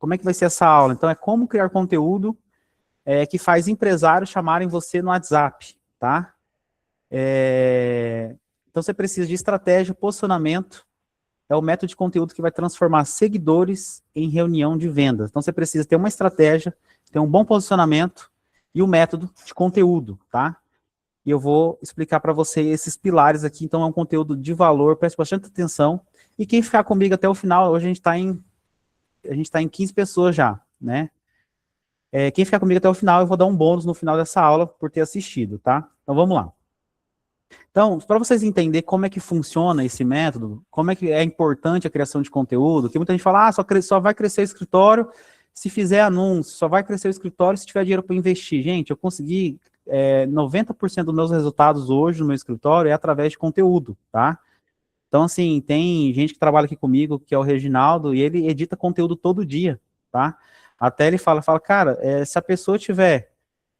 como é que vai ser essa aula? Então, é como criar conteúdo que faz empresários chamarem você no WhatsApp, tá? Então, você precisa de estratégia, posicionamento, é o método de conteúdo que vai transformar seguidores em reunião de vendas. Então, você precisa ter uma estratégia, ter um bom posicionamento e o método de conteúdo, tá? E eu vou explicar para você esses pilares aqui. Então, é um conteúdo de valor, preste bastante atenção. E quem ficar comigo até o final, hoje a gente está em 15 pessoas já, né? Quem ficar comigo até o final, eu vou dar um bônus no final dessa aula por ter assistido, tá? Então, vamos lá. Então, para vocês entenderem como é que funciona esse método, como é que é importante a criação de conteúdo, que muita gente fala, só vai crescer o escritório se fizer anúncio, só vai crescer o escritório se tiver dinheiro para investir. Gente, eu consegui 90% dos meus resultados hoje no meu escritório é através de conteúdo, tá? Então, assim, tem gente que trabalha aqui comigo, que é o Reginaldo, e ele edita conteúdo todo dia, tá? Até ele fala, cara, se a pessoa tiver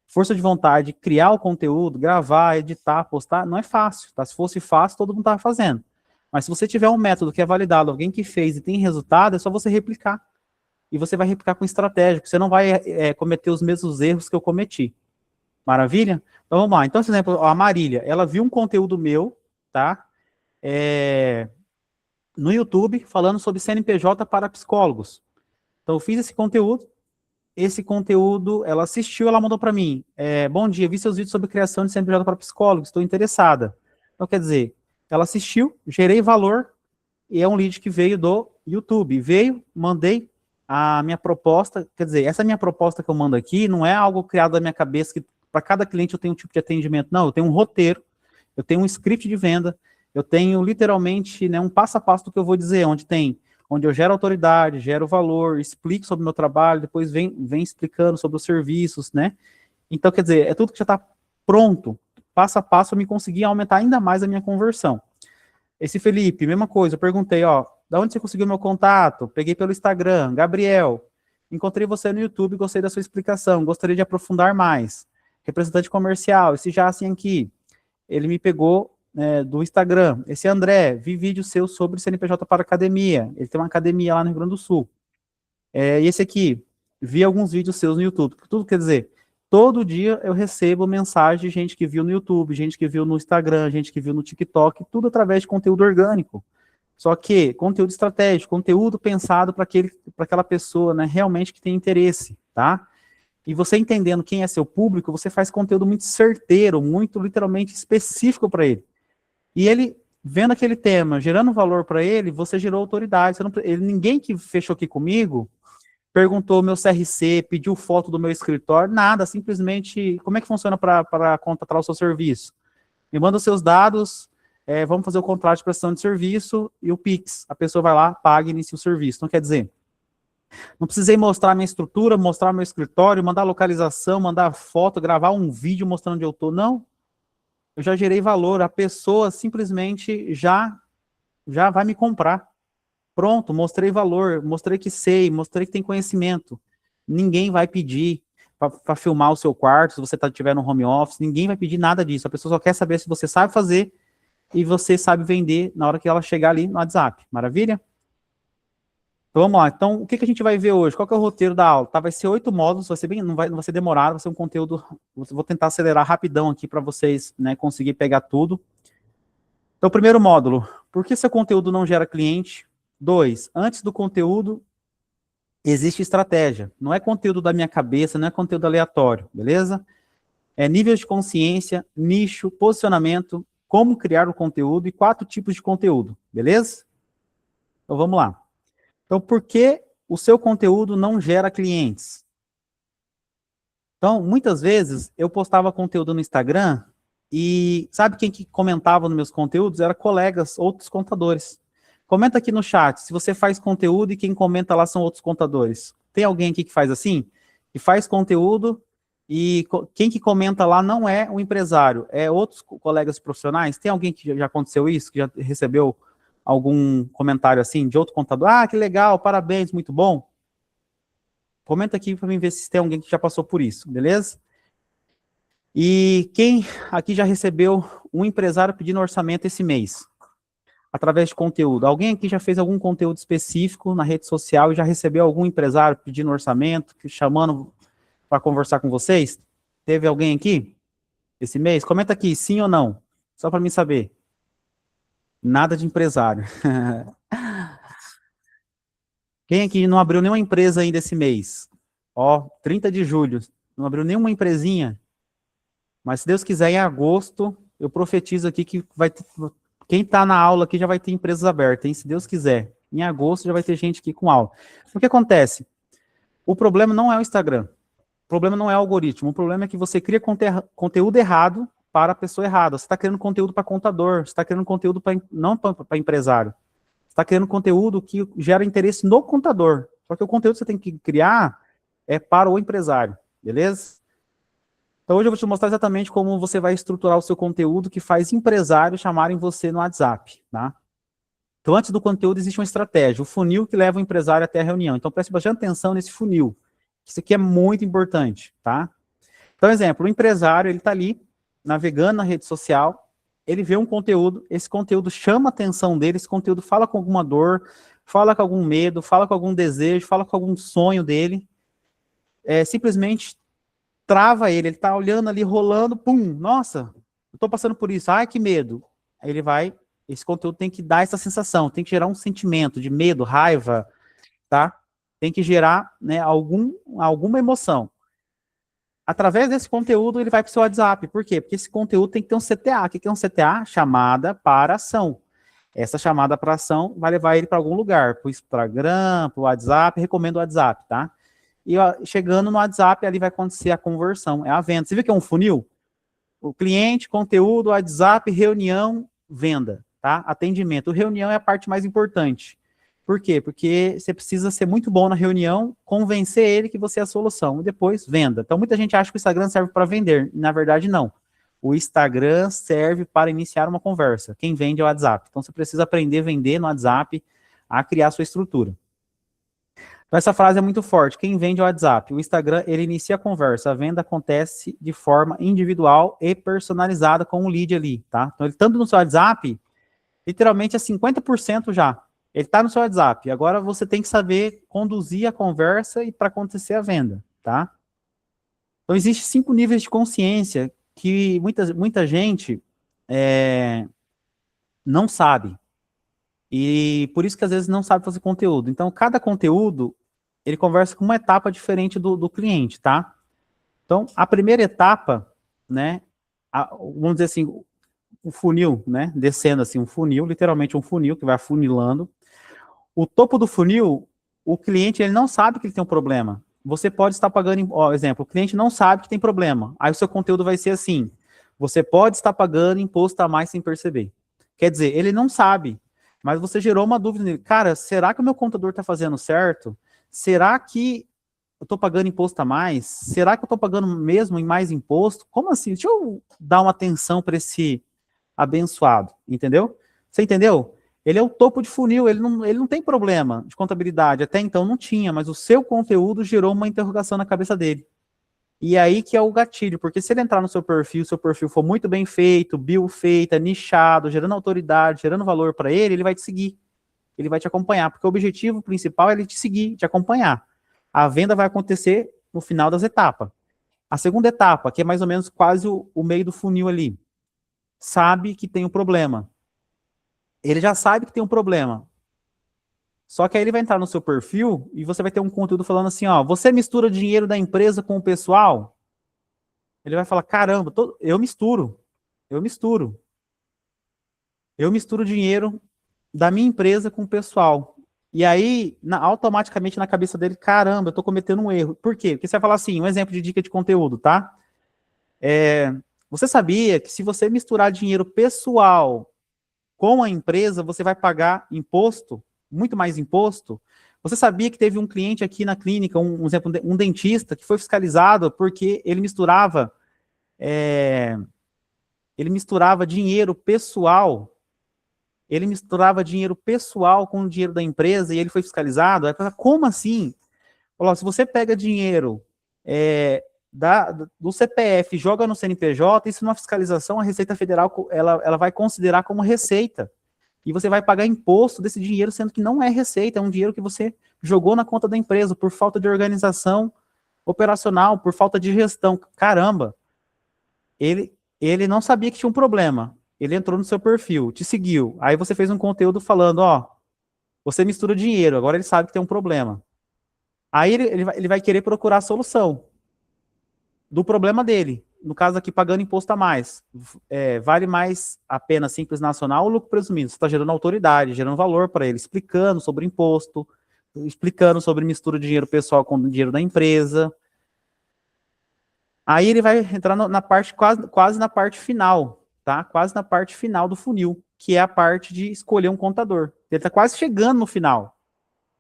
força de vontade, criar o conteúdo, gravar, editar, postar, não é fácil, tá? Se fosse fácil, todo mundo estava fazendo. Mas se você tiver um método que é validado, alguém que fez e tem resultado, é só você replicar. E você vai replicar com estratégia, porque você não vai cometer os mesmos erros que eu cometi. Maravilha? Então, vamos lá. Então, por exemplo, a Marília, ela viu um conteúdo meu, tá? No YouTube, falando sobre CNPJ para psicólogos. Então, eu fiz esse conteúdo, ela assistiu, ela mandou para mim, bom dia, vi seus vídeos sobre criação de CNPJ para psicólogos, estou interessada. Então, quer dizer, ela assistiu, gerei valor, e é um lead que veio do YouTube. Veio, mandei a minha proposta, quer dizer, essa minha proposta que eu mando aqui não é algo criado da minha cabeça, que para cada cliente eu tenho um tipo de atendimento, não, eu tenho um roteiro, eu tenho um script de venda, eu tenho literalmente um passo a passo do que eu vou dizer, onde eu gero autoridade, gero valor, explico sobre o meu trabalho, depois vem explicando sobre os serviços, né? Então, quer dizer, é tudo que já está pronto, passo a passo, eu me consegui aumentar ainda mais a minha conversão. Esse Felipe, mesma coisa, eu perguntei, da onde você conseguiu meu contato? Peguei pelo Instagram, Gabriel, encontrei você no YouTube, gostei da sua explicação, gostaria de aprofundar mais. Representante comercial, esse já assim aqui, ele me pegou do Instagram. Esse André, vi vídeo seu sobre CNPJ para academia. Ele tem uma academia lá no Rio Grande do Sul. E esse aqui, vi alguns vídeos seus no YouTube. Tudo quer dizer, todo dia eu recebo mensagem de gente que viu no YouTube, gente que viu no Instagram, gente que viu no TikTok, tudo através de conteúdo orgânico. Só que conteúdo estratégico, conteúdo pensado para aquela pessoa, né, realmente que tem interesse, tá? E você entendendo quem é seu público, você faz conteúdo muito certeiro, muito literalmente específico para ele. E ele, vendo aquele tema, gerando valor para ele, você gerou autoridade. Ninguém que fechou aqui comigo perguntou meu CRC, pediu foto do meu escritório, nada, simplesmente, como é que funciona para contratar o seu serviço? Me manda os seus dados, vamos fazer o contrato de prestação de serviço e o Pix. A pessoa vai lá, paga e inicia o serviço. Então, quer dizer, não precisei mostrar minha estrutura, mostrar meu escritório, mandar localização, mandar foto, gravar um vídeo mostrando onde eu estou. Não. Eu já gerei valor. A pessoa simplesmente já vai me comprar. Pronto, mostrei valor, mostrei que sei, mostrei que tem conhecimento. Ninguém vai pedir para filmar o seu quarto, se você estiver no home office, ninguém vai pedir nada disso. A pessoa só quer saber se você sabe fazer e você sabe vender na hora que ela chegar ali no WhatsApp. Maravilha? Então, vamos lá. Então, o que a gente vai ver hoje? Qual que é o roteiro da aula? Tá, vai ser 8 módulos, não vai ser demorado, vai ser um conteúdo... Vou tentar acelerar rapidão aqui para vocês, né, conseguir pegar tudo. Então, primeiro módulo. Por que seu conteúdo não gera cliente? 2. Antes do conteúdo, existe estratégia. Não é conteúdo da minha cabeça, não é conteúdo aleatório, beleza? É nível de consciência, nicho, posicionamento, como criar o conteúdo e 4 tipos de conteúdo, beleza? Então, vamos lá. Então, por que o seu conteúdo não gera clientes? Então, muitas vezes, eu postava conteúdo no Instagram e sabe quem que comentava nos meus conteúdos? Eram colegas, outros contadores. Comenta aqui no chat se você faz conteúdo e quem comenta lá são outros contadores. Tem alguém aqui que faz assim? Que faz conteúdo e quem que comenta lá não é o empresário, é outros colegas profissionais? Tem alguém que já aconteceu isso, que já recebeu algum comentário assim, de outro contador? Ah, que legal, parabéns, muito bom. Comenta aqui para mim ver se tem alguém que já passou por isso, beleza? E quem aqui já recebeu um empresário pedindo orçamento esse mês? através de conteúdo. Alguém aqui já fez algum conteúdo específico na rede social e já recebeu algum empresário pedindo orçamento, chamando para conversar com vocês? Teve alguém aqui esse mês? Comenta aqui, sim ou não, só para mim saber. Nada de empresário. Quem aqui não abriu nenhuma empresa ainda esse mês? Ó, 30 de julho, não abriu nenhuma empresinha? Mas se Deus quiser, em agosto, eu profetizo aqui que vai ter, quem está na aula aqui já vai ter empresas abertas, hein? Se Deus quiser. Em agosto já vai ter gente aqui com aula. O que acontece? O problema não é o Instagram. O problema não é o algoritmo. O problema é que você cria conteúdo errado para a pessoa errada. Você está criando conteúdo para contador, você está criando conteúdo não para empresário. Você está criando conteúdo que gera interesse no contador. Só que o conteúdo que você tem que criar é para o empresário, beleza? Então hoje eu vou te mostrar exatamente como você vai estruturar o seu conteúdo que faz empresários chamarem você no WhatsApp, tá? Então antes do conteúdo existe uma estratégia, o funil que leva o empresário até a reunião. Então preste bastante atenção nesse funil. Isso aqui é muito importante, tá? Então, exemplo, o empresário, ele está ali, navegando na rede social, ele vê um conteúdo, esse conteúdo chama a atenção dele, esse conteúdo fala com alguma dor, fala com algum medo, fala com algum desejo, fala com algum sonho dele, simplesmente trava ele tá olhando ali, rolando, pum, nossa, eu tô passando por isso, ai que medo. Aí ele vai, esse conteúdo tem que dar essa sensação, tem que gerar um sentimento de medo, raiva, tá? Tem que gerar, né, alguma emoção. Através desse conteúdo, ele vai para o seu WhatsApp. Por quê? Porque esse conteúdo tem que ter um CTA. O que é um CTA? Chamada para ação. Essa chamada para ação vai levar ele para algum lugar, para o Instagram, para o WhatsApp, recomendo o WhatsApp, tá? E ó, chegando no WhatsApp, ali vai acontecer a conversão, é a venda. Você viu que é um funil? O cliente, conteúdo, WhatsApp, reunião, venda, tá? Atendimento. O reunião é a parte mais importante. Por quê? Porque você precisa ser muito bom na reunião, convencer ele que você é a solução, e depois venda. Então, muita gente acha que o Instagram serve para vender, na verdade, não. O Instagram serve para iniciar uma conversa. Quem vende é o WhatsApp. Então, você precisa aprender a vender no WhatsApp, a criar a sua estrutura. Então, essa frase é muito forte. Quem vende é o WhatsApp. O Instagram, ele inicia a conversa. A venda acontece de forma individual e personalizada com o lead ali, tá? Então, ele estando no seu WhatsApp, literalmente é 50% já. Ele está no seu WhatsApp. Agora você tem que saber conduzir a conversa e para acontecer a venda, tá? Então, existem 5 níveis de consciência que muita gente não sabe. E por isso que às vezes não sabe fazer conteúdo. Então, cada conteúdo, ele conversa com uma etapa diferente do cliente, tá? Então, a primeira etapa, né, vamos dizer assim, o funil, né, descendo assim, um funil, literalmente um funil que vai afunilando. O topo do funil, o cliente, ele não sabe que ele tem um problema. Você pode estar pagando, ó, exemplo, o cliente não sabe que tem problema. Aí o seu conteúdo vai ser assim, você pode estar pagando imposto a mais sem perceber. Quer dizer, ele não sabe, mas você gerou uma dúvida nele. Cara, será que o meu contador está fazendo certo? Será que eu estou pagando imposto a mais? Será que eu estou pagando mesmo em mais imposto? Como assim? Deixa eu dar uma atenção para esse abençoado, entendeu? Você entendeu? Ele é o topo de funil, ele não tem problema de contabilidade, até então não tinha, mas o seu conteúdo gerou uma interrogação na cabeça dele. E aí que é o gatilho, porque se ele entrar no seu perfil for muito bem feito, bio feita, nichado, gerando autoridade, gerando valor para ele vai te seguir, ele vai te acompanhar, porque o objetivo principal é ele te seguir, te acompanhar. A venda vai acontecer no final das etapas. A segunda etapa, que é mais ou menos quase o meio do funil ali, sabe que tem um problema. Ele já sabe que tem um problema. Só que aí ele vai entrar no seu perfil e você vai ter um conteúdo falando assim, ó, você mistura o dinheiro da empresa com o pessoal? Ele vai falar, caramba, eu misturo o dinheiro da minha empresa com o pessoal. E aí, automaticamente na cabeça dele, caramba, eu tô cometendo um erro. Por quê? Porque você vai falar assim, um exemplo de dica de conteúdo, tá? Você sabia que se você misturar dinheiro pessoal com a empresa, você vai pagar imposto, muito mais imposto? Você sabia que teve um cliente aqui na clínica, um dentista, que foi fiscalizado porque ele misturava dinheiro pessoal, com o dinheiro da empresa e ele foi fiscalizado? Aí fala, como assim? Falou, se você pega dinheiro do CPF e joga no CNPJ, isso numa fiscalização, a Receita Federal ela vai considerar como receita. E você vai pagar imposto desse dinheiro, sendo que não é receita, é um dinheiro que você jogou na conta da empresa por falta de organização operacional, por falta de gestão. Caramba, ele não sabia que tinha um problema. Ele entrou no seu perfil, te seguiu. Aí você fez um conteúdo falando, ó, você mistura dinheiro, agora ele sabe que tem um problema. Aí ele vai querer procurar a solução do problema dele. No caso aqui, pagando imposto a mais. Vale mais a pena Simples Nacional ou lucro presumido? Você está gerando autoridade, gerando valor para ele, explicando sobre imposto, explicando sobre mistura de dinheiro pessoal com o dinheiro da empresa. Aí ele vai entrar na parte, quase na parte final, tá? Quase na parte final do funil, que é a parte de escolher um contador. Ele está quase chegando no final.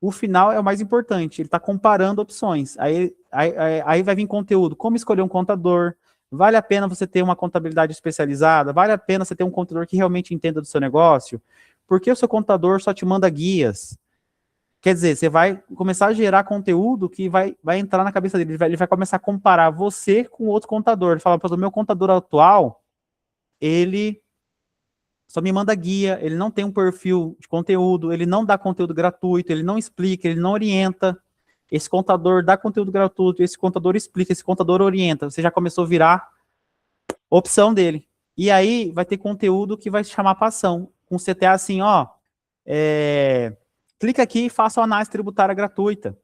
O final é o mais importante, ele está comparando opções. Aí vai vir conteúdo, como escolher um contador, vale a pena você ter uma contabilidade especializada, vale a pena você ter um contador que realmente entenda do seu negócio, porque o seu contador só te manda guias. Quer dizer, você vai começar a gerar conteúdo que vai entrar na cabeça dele, ele vai começar a comparar você com outro contador. Ele fala, o meu contador atual, ele só me manda guia, ele não tem um perfil de conteúdo, ele não dá conteúdo gratuito, ele não explica, ele não orienta. Esse contador dá conteúdo gratuito, esse contador explica, esse contador orienta. Você já começou a virar opção dele. E aí vai ter conteúdo que vai te chamar para ação. Com CTA assim, ó, clica aqui e faça uma análise tributária gratuita.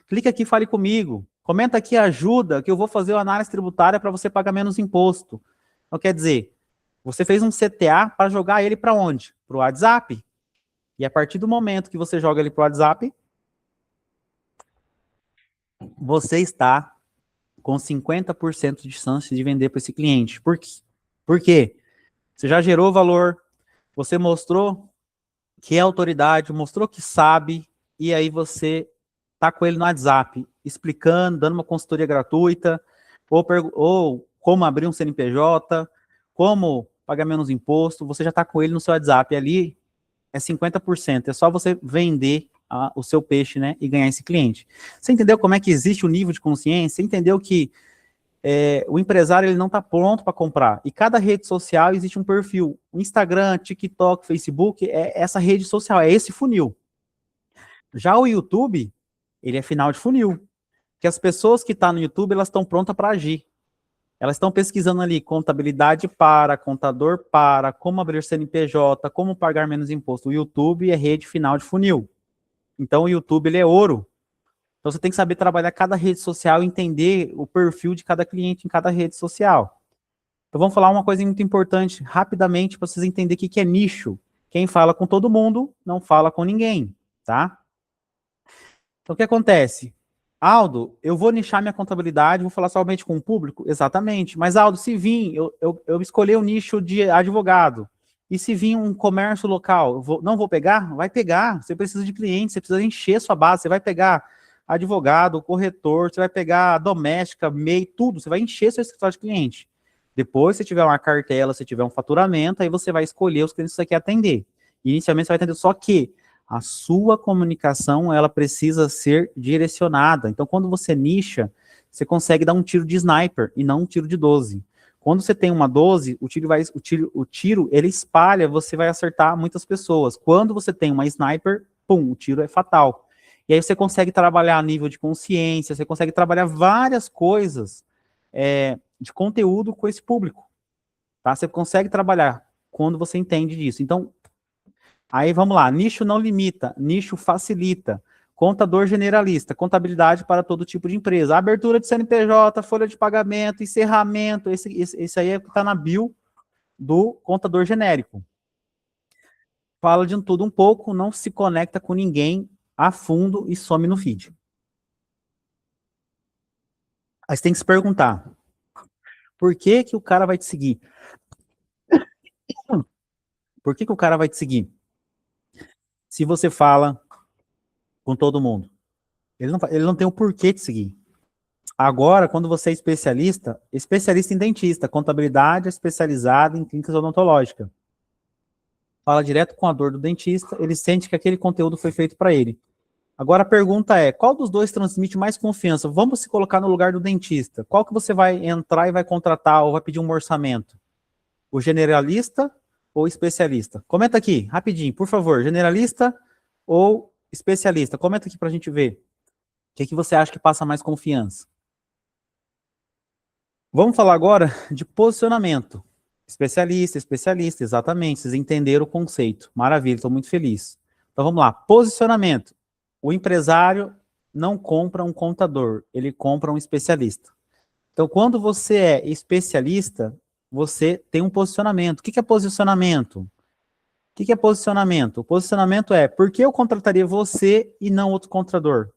Clica aqui e fale comigo. Comenta aqui ajuda que eu vou fazer uma análise tributária para você pagar menos imposto. Então, quer dizer, você fez um CTA para jogar ele para onde? Para o WhatsApp. E a partir do momento que você joga ele para o WhatsApp, você está com 50% de chance de vender para esse cliente. Por quê? Por quê? Você já gerou valor, você mostrou que é autoridade, mostrou que sabe, e aí você está com ele no WhatsApp, explicando, dando uma consultoria gratuita, ou como abrir um CNPJ, como pagar menos imposto, você já está com ele no seu WhatsApp, ali é 50%, é só você vender o seu peixe, né, e ganhar esse cliente. Você entendeu como é que existe o nível de consciência? Você entendeu que o empresário ele não está pronto para comprar, e cada rede social existe um perfil, o Instagram, TikTok, Facebook, é essa rede social, é esse funil. Já o YouTube, ele é final de funil, que as pessoas que estão no YouTube, elas estão prontas para agir. Elas estão pesquisando ali contabilidade para, contador para, como abrir CNPJ, como pagar menos imposto. O YouTube é rede final de funil. Então o YouTube ele é ouro. Então você tem que saber trabalhar cada rede social e entender o perfil de cada cliente em cada rede social. Então vamos falar uma coisa muito importante, rapidamente, para vocês entenderem o que é nicho. Quem fala com todo mundo, não fala com ninguém, tá? Então o que acontece? Aldo, eu vou nichar minha contabilidade, vou falar somente com o público? Exatamente. Mas, Aldo, se vir, eu escolhi o nicho de advogado, e se vir um comércio local, não vou pegar? Vai pegar. Você precisa de clientes, você precisa encher sua base, você vai pegar advogado, corretor, você vai pegar doméstica, MEI, tudo, você vai encher seu escritório de cliente. Depois, se tiver uma cartela, se tiver um faturamento, aí você vai escolher os clientes que você quer atender. Inicialmente, você vai atender só que a sua comunicação, ela precisa ser direcionada. Então, quando você nicha, você consegue dar um tiro de sniper e não um tiro de 12. Quando você tem uma 12, o tiro ele espalha, você vai acertar muitas pessoas. Quando você tem uma sniper, pum, o tiro é fatal. E aí você consegue trabalhar a nível de consciência, você consegue trabalhar várias coisas de conteúdo com esse público. Tá? Você consegue trabalhar quando você entende disso. Então, aí vamos lá, nicho não limita, nicho facilita, contador generalista, contabilidade para todo tipo de empresa, abertura de CNPJ, folha de pagamento, encerramento, esse aí é o que está na bio do contador genérico. Fala de tudo um pouco, não se conecta com ninguém a fundo e some no feed. Aí você tem que se perguntar, por que que o cara vai te seguir? Por que que o cara vai te seguir? Se você fala com todo mundo. Ele não tem o porquê de seguir. Agora, quando você é especialista em dentista, contabilidade especializada em clínicas odontológicas. Fala direto com a dor do dentista, ele sente que aquele conteúdo foi feito para ele. Agora a pergunta é, qual dos dois transmite mais confiança? Vamos se colocar no lugar do dentista. Qual que você vai entrar e vai contratar ou vai pedir um orçamento? O generalista ou especialista? Comenta aqui, rapidinho, por favor. Generalista ou especialista? Comenta aqui para a gente ver. O que você acha que passa mais confiança? Vamos falar agora de posicionamento. Especialista, especialista, exatamente. Vocês entenderam o conceito. Maravilha, estou muito feliz. Então vamos lá. Posicionamento. O empresário não compra um contador, ele compra um especialista. Então, quando você é especialista, você tem um posicionamento. O que é posicionamento? O que é posicionamento? O posicionamento é, por que eu contrataria você e não outro contador?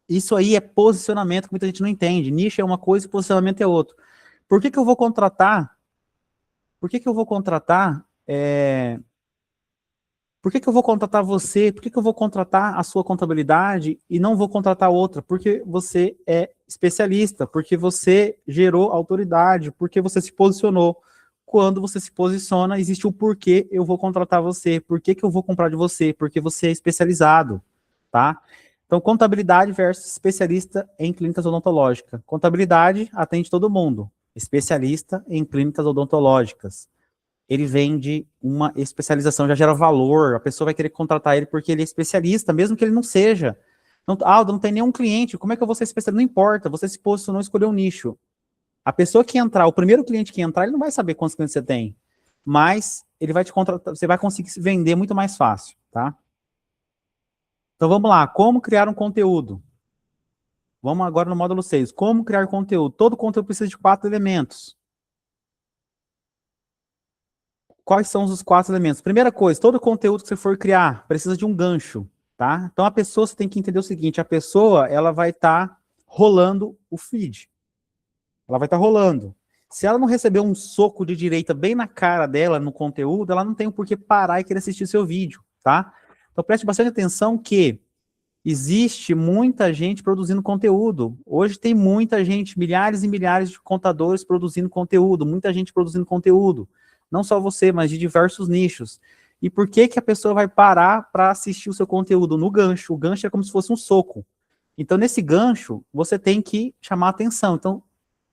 Isso aí é posicionamento que muita gente não entende. Nicho é uma coisa e posicionamento é outro. Por que eu vou contratar? Por que eu vou contratar? Por que eu vou contratar você? Por que eu vou contratar a sua contabilidade e não vou contratar outra? Porque você é especialista, porque você gerou autoridade, porque você se posicionou. Quando você se posiciona, existe o porquê eu vou contratar você, por que eu vou comprar de você, porque você é especializado, tá? Então, contabilidade versus especialista em clínicas odontológicas. Contabilidade atende todo mundo, especialista em clínicas odontológicas. Ele vende uma especialização, já gera valor, a pessoa vai querer contratar ele porque ele é especialista, mesmo que ele não seja. Não, não tem nenhum cliente, como é que eu vou ser especialista? Não importa, você se posicionou, escolheu um nicho. A pessoa que entrar, o primeiro cliente que entrar, ele não vai saber quantos clientes você tem, mas ele vai te contratar, você vai conseguir se vender muito mais fácil, tá? Então vamos lá, como criar um conteúdo? Vamos agora no módulo 6, como criar conteúdo? Todo conteúdo precisa de 4 elementos. Quais são os 4 elementos? Primeira coisa, todo conteúdo que você for criar precisa de um gancho, tá? Então a pessoa, você tem que entender o seguinte, a pessoa, ela vai estar rolando o feed. Ela vai estar rolando. Se ela não receber um soco de direita bem na cara dela no conteúdo, ela não tem por que parar e querer assistir seu vídeo, tá? Então preste bastante atenção que existe muita gente produzindo conteúdo. Hoje tem muita gente, milhares e milhares de contadores produzindo conteúdo, muita gente produzindo conteúdo. Não só você, mas de diversos nichos. E por que a pessoa vai parar para assistir o seu conteúdo? No gancho. O gancho é como se fosse um soco. Então, nesse gancho, você tem que chamar atenção. Então,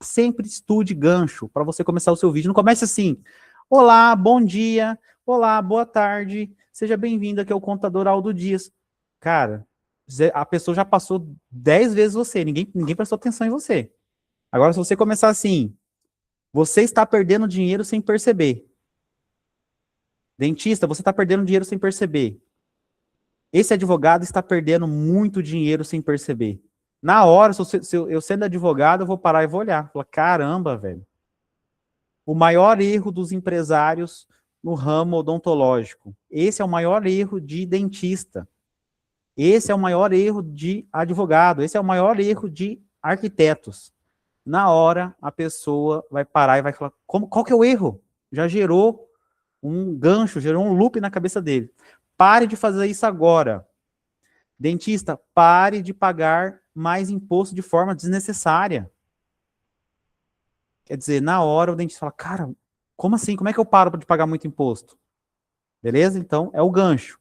sempre estude gancho para você começar o seu vídeo. Não comece assim, olá, bom dia, olá, boa tarde, seja bem-vindo aqui ao Contador Aldo Dias. Cara, a pessoa já passou 10 vezes você, ninguém prestou atenção em você. Agora, se você começar assim, você está perdendo dinheiro sem perceber. Dentista, você está perdendo dinheiro sem perceber. Esse advogado está perdendo muito dinheiro sem perceber. Na hora, se eu sendo advogado, eu vou parar e vou olhar. Falar, caramba, velho. O maior erro dos empresários no ramo odontológico. Esse é o maior erro de dentista. Esse é o maior erro de advogado. Esse é o maior erro de arquitetos. Na hora, a pessoa vai parar e vai falar, qual que é o erro? Já gerou um gancho, gerou um loop na cabeça dele. Pare de fazer isso agora. Dentista, pare de pagar mais imposto de forma desnecessária. Quer dizer, na hora o dentista fala, cara, como assim? Como é que eu paro de pagar muito imposto? Beleza? Então, é o gancho.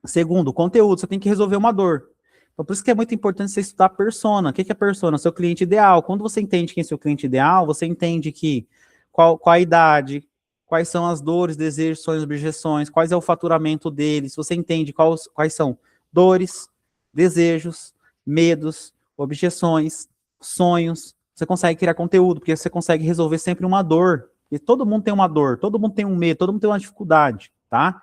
Segundo, o conteúdo, você tem que resolver uma dor. Então, por isso que é muito importante você estudar a persona. O que é persona? Seu cliente ideal. Quando você entende quem é seu cliente ideal, você entende que qual a idade, quais são as dores, desejos, sonhos, objeções, quais é o faturamento deles, você entende quais são dores, desejos, medos, objeções, sonhos. Você consegue criar conteúdo, porque você consegue resolver sempre uma dor. E todo mundo tem uma dor, todo mundo tem um medo, todo mundo tem uma dificuldade, tá?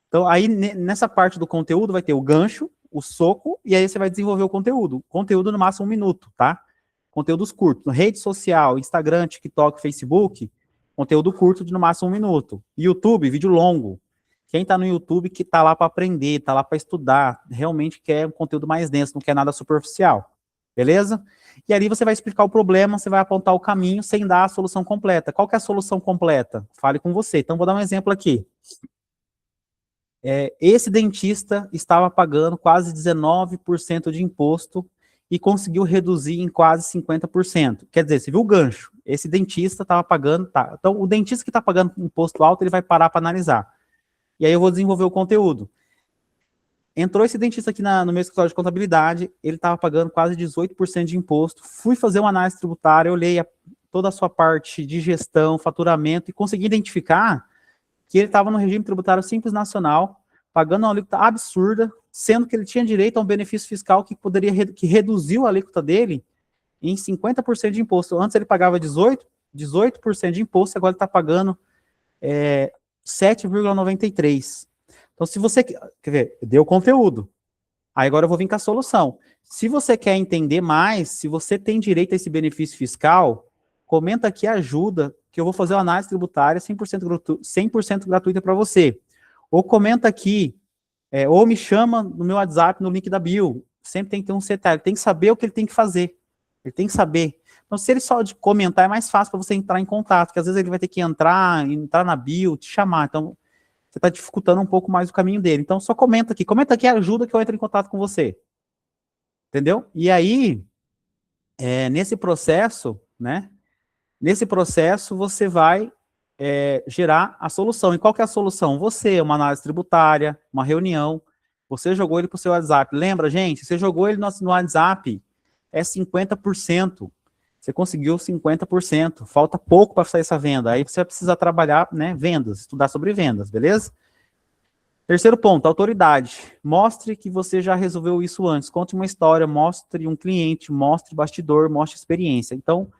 Então, aí, nessa parte do conteúdo, vai ter o gancho, o soco, e aí você vai desenvolver o conteúdo. Conteúdo no máximo 1 minuto, tá? Conteúdos curtos. Rede social, Instagram, TikTok, Facebook, conteúdo curto de no máximo 1 minuto. YouTube, vídeo longo. Quem tá no YouTube que tá lá para aprender, tá lá para estudar, realmente quer um conteúdo mais denso, não quer nada superficial. Beleza? E ali você vai explicar o problema, você vai apontar o caminho sem dar a solução completa. Qual que é a solução completa? Fale com você. Então, vou dar um exemplo aqui. Esse dentista estava pagando quase 19% de imposto e conseguiu reduzir em quase 50%. Quer dizer, você viu o gancho? Esse dentista estava pagando, tá. Então, o dentista que está pagando imposto alto, ele vai parar para analisar. E aí eu vou desenvolver o conteúdo. Entrou esse dentista aqui no meu escritório de contabilidade, ele estava pagando quase 18% de imposto. Fui fazer uma análise tributária, eu olhei toda a sua parte de gestão, faturamento, e consegui identificar que ele estava no regime tributário simples nacional, pagando uma alíquota absurda, sendo que ele tinha direito a um benefício fiscal que poderia que reduziu a alíquota dele em 50% de imposto. Antes ele pagava 18% de imposto, agora ele está pagando 7,93%. Então, se você quer ver, deu conteúdo. Aí agora eu vou vir com a solução. Se você quer entender mais, se você tem direito a esse benefício fiscal, comenta aqui ajuda, que eu vou fazer uma análise tributária 100% gratuita para você. Ou comenta aqui, ou me chama no meu WhatsApp, no link da bio. Sempre tem que ter um CTA, ele tem que saber o que ele tem que fazer. Ele tem que saber. Então, se ele só de comentar, é mais fácil para você entrar em contato, porque às vezes ele vai ter que entrar na bio, te chamar. Então, você está dificultando um pouco mais o caminho dele. Então, só comenta aqui, ajuda que eu entro em contato com você. Entendeu? E aí, nesse processo, né? Nesse processo, você vai gerar a solução. E qual que é a solução? Você, uma análise tributária, uma reunião, você jogou ele para o seu WhatsApp. Lembra, gente? Você jogou ele no WhatsApp, é 50%. Você conseguiu 50%. Falta pouco para sair essa venda. Aí você vai precisar trabalhar, né, vendas, estudar sobre vendas, beleza? Terceiro ponto, autoridade. Mostre que você já resolveu isso antes. Conte uma história, mostre um cliente, mostre bastidor, mostre experiência. Então,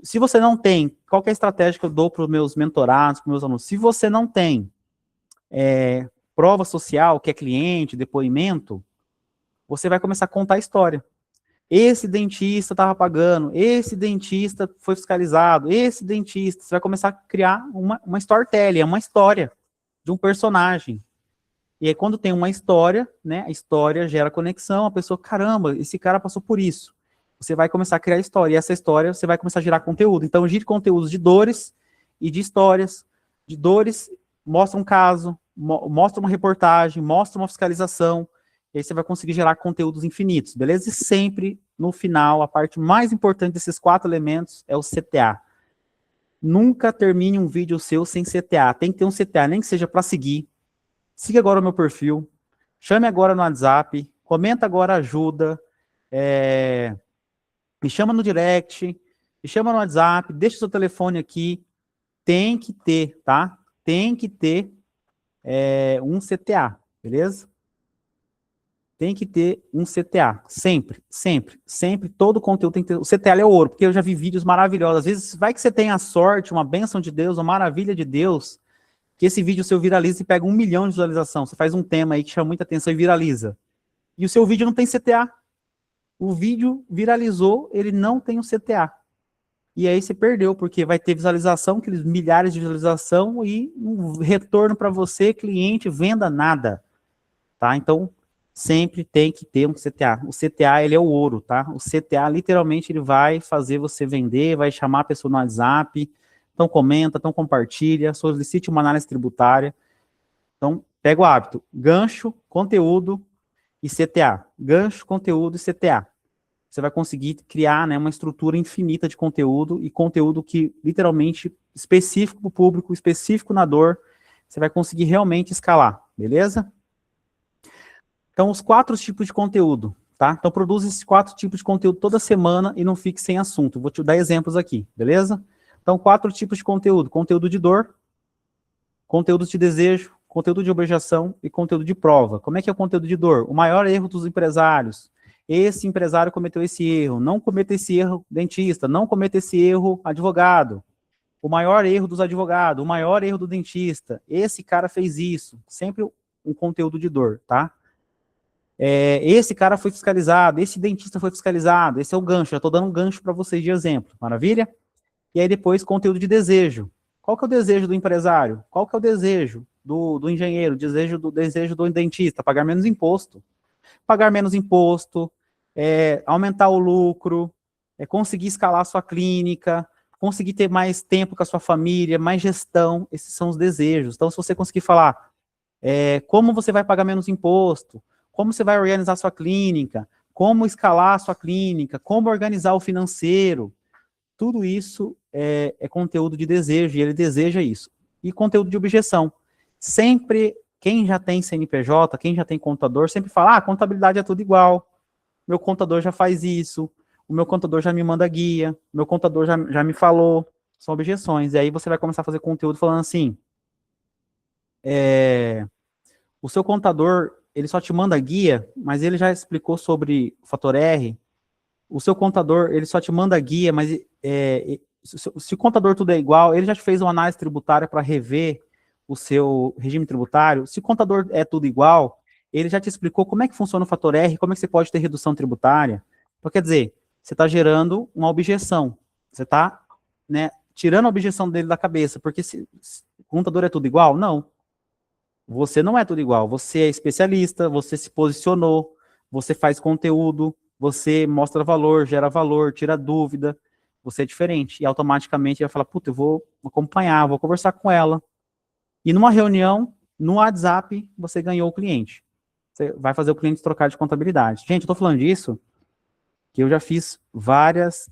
se você não tem, qual que é a estratégia que eu dou para os meus mentorados, para os meus alunos? Se você não tem prova social, que é cliente, depoimento, você vai começar a contar a história. Esse dentista estava pagando, esse dentista foi fiscalizado, esse dentista, você vai começar a criar uma storytelling, uma história de um personagem. E aí, quando tem uma história, né, a história gera conexão, a pessoa, caramba, esse cara passou por isso. Você vai começar a criar história, e essa história você vai começar a gerar conteúdo. Então, gire conteúdos de dores e de histórias. De dores, mostra um caso, mostra uma reportagem, mostra uma fiscalização, e aí você vai conseguir gerar conteúdos infinitos, beleza? E sempre, no final, a parte mais importante desses 4 elementos é o CTA. Nunca termine um vídeo seu sem CTA. Tem que ter um CTA, nem que seja para seguir. Siga agora o meu perfil, chame agora no WhatsApp, comenta agora ajuda, me chama no direct, me chama no WhatsApp, deixa o seu telefone aqui. Tem que ter, tá? Tem que ter um CTA, beleza? Tem que ter um CTA, sempre, sempre, sempre, todo conteúdo tem que ter. O CTA é o ouro, porque eu já vi vídeos maravilhosos. Às vezes vai que você tem a sorte, uma bênção de Deus, uma maravilha de Deus, que esse vídeo seu viraliza e pega 1 milhão de visualização. Você faz um tema aí que chama muita atenção e viraliza. E o seu vídeo não tem CTA. O vídeo viralizou, ele não tem um CTA. E aí você perdeu, porque vai ter visualização, aqueles milhares de visualização e um retorno para você, cliente, venda nada. Tá? Então, sempre tem que ter um CTA. O CTA, ele é o ouro, tá? O CTA, literalmente, ele vai fazer você vender, vai chamar a pessoa no WhatsApp. Então, comenta, então compartilha, solicite uma análise tributária. Então, pega o hábito. Gancho, conteúdo e CTA. Gancho, conteúdo e CTA. Você vai conseguir criar, né, uma estrutura infinita de conteúdo e conteúdo que, literalmente, específico para o público, específico na dor, você vai conseguir realmente escalar, beleza? Então, os 4 tipos de conteúdo, tá? Então, produza esses 4 tipos de conteúdo toda semana e não fique sem assunto. Vou te dar exemplos aqui, beleza? Então, 4 tipos de conteúdo. Conteúdo de dor, conteúdo de desejo, conteúdo de objeção e conteúdo de prova. Como é que é o conteúdo de dor? O maior erro dos empresários. Esse empresário cometeu esse erro. Não cometa esse erro, dentista. Não cometa esse erro, advogado. O maior erro dos advogados. O maior erro do dentista. Esse cara fez isso. Sempre um conteúdo de dor, tá? Esse cara foi fiscalizado. Esse dentista foi fiscalizado. Esse é o gancho. Já estou dando um gancho para vocês de exemplo. Maravilha? E aí depois, conteúdo de desejo. Qual que é o desejo do empresário? Qual que é o desejo do engenheiro? Desejo do dentista? Pagar menos imposto. Pagar menos imposto, aumentar o lucro, conseguir escalar a sua clínica, conseguir ter mais tempo com a sua família, mais gestão. Esses são os desejos. Então, se você conseguir falar como você vai pagar menos imposto, como você vai organizar a sua clínica, como escalar a sua clínica, como organizar o financeiro, tudo isso é conteúdo de desejo, e ele deseja isso. E conteúdo de objeção. Sempre, quem já tem CNPJ, quem já tem contador, sempre fala, contabilidade é tudo igual, meu contador já faz isso, o meu contador já me manda guia, meu contador já me falou, são objeções. E aí você vai começar a fazer conteúdo falando assim, o seu contador, ele só te manda guia, mas ele já explicou sobre o fator R. O seu contador, ele só te manda guia, mas se o contador tudo é igual, ele já te fez uma análise tributária para rever o seu regime tributário. Se o contador é tudo igual, ele já te explicou como é que funciona o fator R, como é que você pode ter redução tributária. Então, quer dizer, você está gerando uma objeção. Você está, né, tirando a objeção dele da cabeça, porque se o contador é tudo igual, não. Você não é tudo igual. Você é especialista, você se posicionou, você faz conteúdo, você mostra valor, gera valor, tira dúvida. Você é diferente. E automaticamente vai falar, puta, eu vou acompanhar, vou conversar com ela. E numa reunião, no WhatsApp, você ganhou o cliente. Você vai fazer o cliente trocar de contabilidade. Gente, eu tô falando disso, que eu já fiz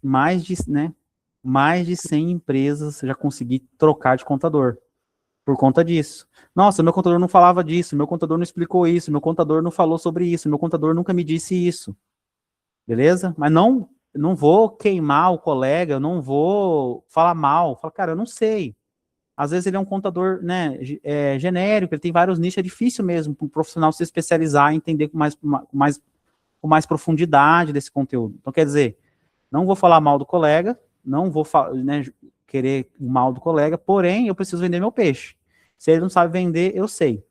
mais de 100 empresas, já consegui trocar de contador. Por conta disso. Nossa, meu contador não falava disso, meu contador não explicou isso, meu contador não falou sobre isso, meu contador nunca me disse isso. Beleza? Mas não vou queimar o colega, eu não vou falar mal. Fala, cara, eu não sei. Às vezes ele é um contador, né, genérico, ele tem vários nichos, é difícil mesmo para um profissional se especializar e entender com mais profundidade desse conteúdo. Então, quer dizer, não vou falar mal do colega, não vou né, querer o mal do colega, porém, eu preciso vender meu peixe. Se ele não sabe vender, eu sei.